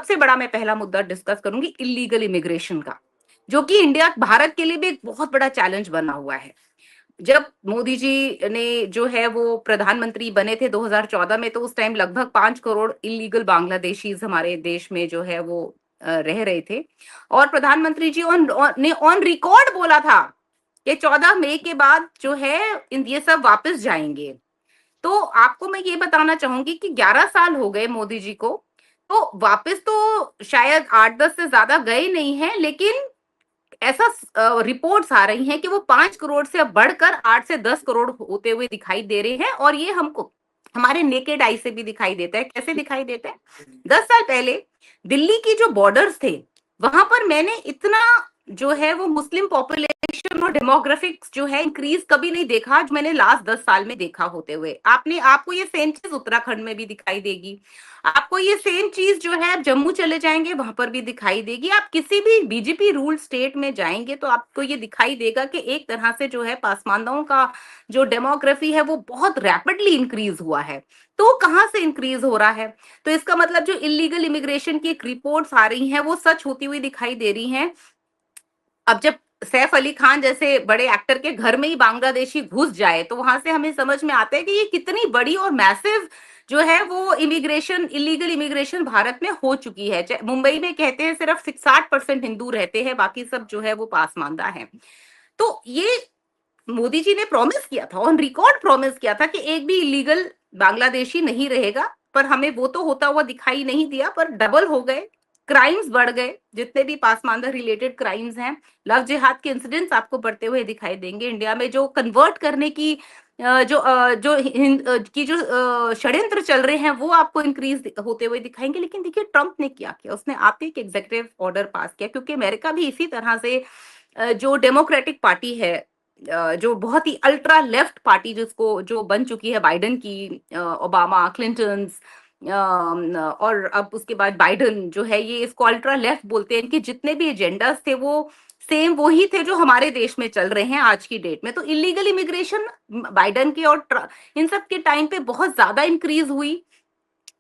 सबसे बड़ा मैं पहला मुद्दा डिस्कस करूंगी इलीगल इमिग्रेशन का, जो कि इंडिया भारत के लिए भी एक बहुत बड़ा चैलेंज बना हुआ है। जब मोदी जी ने जो है वो प्रधानमंत्री बने थे 2014 में, तो उस टाइम लगभग 5 करोड़ इलीगल बांग्लादेशीज हमारे देश में जो है वो रह रहे थे। और प्रधानमंत्री जी ने ऑन रिकॉर्ड बोला था कि 14 मई के बाद जो है ये सब वापस जाएंगे। तो आपको मैं ये बताना चाहूंगी कि 11 साल हो गए मोदी जी को, तो वापस तो शायद 8-10 से ज्यादा गए नहीं हैं, लेकिन ऐसा रिपोर्ट्स आ रही हैं कि वो 5 करोड़ से अब बढ़कर 8 से 10 करोड़ होते हुए दिखाई दे रहे हैं। और ये हमको हमारे नेकेड आई से भी दिखाई देता है। कैसे दिखाई देता है? 10 साल पहले दिल्ली की जो बॉर्डर्स थे, वहां पर मैंने इतना जो है वो मुस्लिम पॉपुलेशन और डेमोग्राफिक्स जो है इंक्रीज कभी नहीं देखा जो मैंने लास्ट 10 साल में देखा होते हुए। आपको ये सेम चीज उत्तराखंड में भी दिखाई देगी। आपको ये सेम चीज जो है आप जम्मू चले जाएंगे वहां पर भी दिखाई देगी। आप किसी भी बीजेपी रूल स्टेट में जाएंगे तो आपको ये दिखाई देगा कि एक तरह से जो है पासमानदाओं का जो डेमोग्राफी है वो बहुत रैपिडली इंक्रीज हुआ है। तो कहाँ से इंक्रीज हो रहा है? तो इसका मतलब जो इलीगल इमिग्रेशन की एक रिपोर्ट्स आ रही हैं वो सच होती हुई दिखाई दे रही हैं। अब जब सैफ अली खान जैसे बड़े एक्टर के घर में ही बांग्लादेशी घुस जाए तो वहां से हमें समझ में आता है कि ये कितनी बड़ी और मैसिव जो है वो इमिग्रेशन, इलीगल इमिग्रेशन भारत में हो चुकी है। मुंबई में कहते हैं सिर्फ 60% हिंदू रहते हैं, बाकी सब जो है वो पासमानदा है। तो ये मोदी जी ने प्रॉमिस किया था, ऑन रिकॉर्ड प्रॉमिस किया था कि एक भी इलीगल बांग्लादेशी नहीं रहेगा, पर हमें वो तो होता हुआ दिखाई नहीं दिया, पर डबल हो गए, क्राइम्स बढ़ गए। जितने भी पासमानदा रिलेटेड क्राइम्स हैं, लव जिहाद के इंसिडेंट्स आपको बढ़ते हुए दिखाई देंगे। इंडिया में जो कन्वर्ट करने की जो षड्यंत्र चल रहे हैं वो आपको इंक्रीज होते हुए दिखाएंगे। लेकिन देखिए ट्रंप ने क्या किया, उसने आप एक एग्जीक्यूटिव ऑर्डर पास किया, क्योंकि अमेरिका भी इसी तरह से जो डेमोक्रेटिक पार्टी है, जो बहुत ही अल्ट्रा लेफ्ट पार्टी जिसको जो बन चुकी है बाइडेन की, ओबामा, क्लिंटन और अब उसके बाद बाइडेन जो है, ये इसको अल्ट्रा लेफ्ट बोलते हैं। इनके जितने भी एजेंडास थे वो सेम वही थे जो हमारे देश में चल रहे हैं आज की डेट में। तो इलीगल इमिग्रेशन बाइडेन के और इन सब के टाइम पे बहुत ज्यादा इंक्रीज हुई।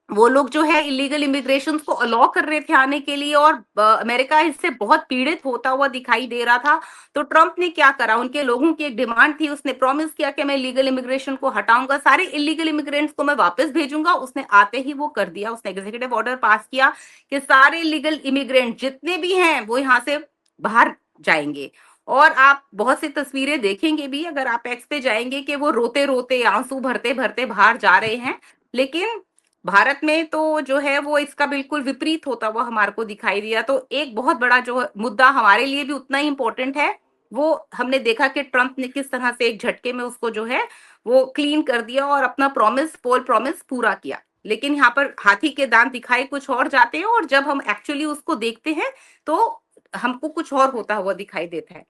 वो लोग जो है इलीगल इमिग्रेशन को अलाउ कर रहे थे आने के लिए, और अमेरिका इससे बहुत पीड़ित होता हुआ दिखाई दे रहा था। तो ट्रंप ने क्या करा, उनके लोगों की एक डिमांड थी, उसने प्रॉमिस किया कि मैं इलीगल इमिग्रेशन को हटाऊंगा, सारे इलीगल इमिग्रेंट्स को मैं वापस भेजूंगा। उसने आते ही वो कर दिया, उसने एग्जीक्यूटिव ऑर्डर पास किया कि सारे इलीगल इमिग्रेंट जितने भी हैं वो यहाँ से बाहर जाएंगे। और आप बहुत सी तस्वीरें देखेंगे भी, अगर आप एक्स पे जाएंगे, कि वो रोते रोते आंसू भरते भरते बाहर जा रहे हैं। लेकिन भारत में तो जो है वो इसका बिल्कुल विपरीत होता हुआ हमारे को दिखाई दिया। तो एक बहुत बड़ा जो मुद्दा हमारे लिए भी उतना ही इंपॉर्टेंट है, वो हमने देखा कि ट्रंप ने किस तरह से एक झटके में उसको जो है वो क्लीन कर दिया और अपना पोल प्रॉमिस पूरा किया। लेकिन यहाँ पर हाथी के दांत दिखाई कुछ और जाते हैं, और जब हम एक्चुअली उसको देखते हैं तो हमको कुछ और होता हुआ दिखाई देता है।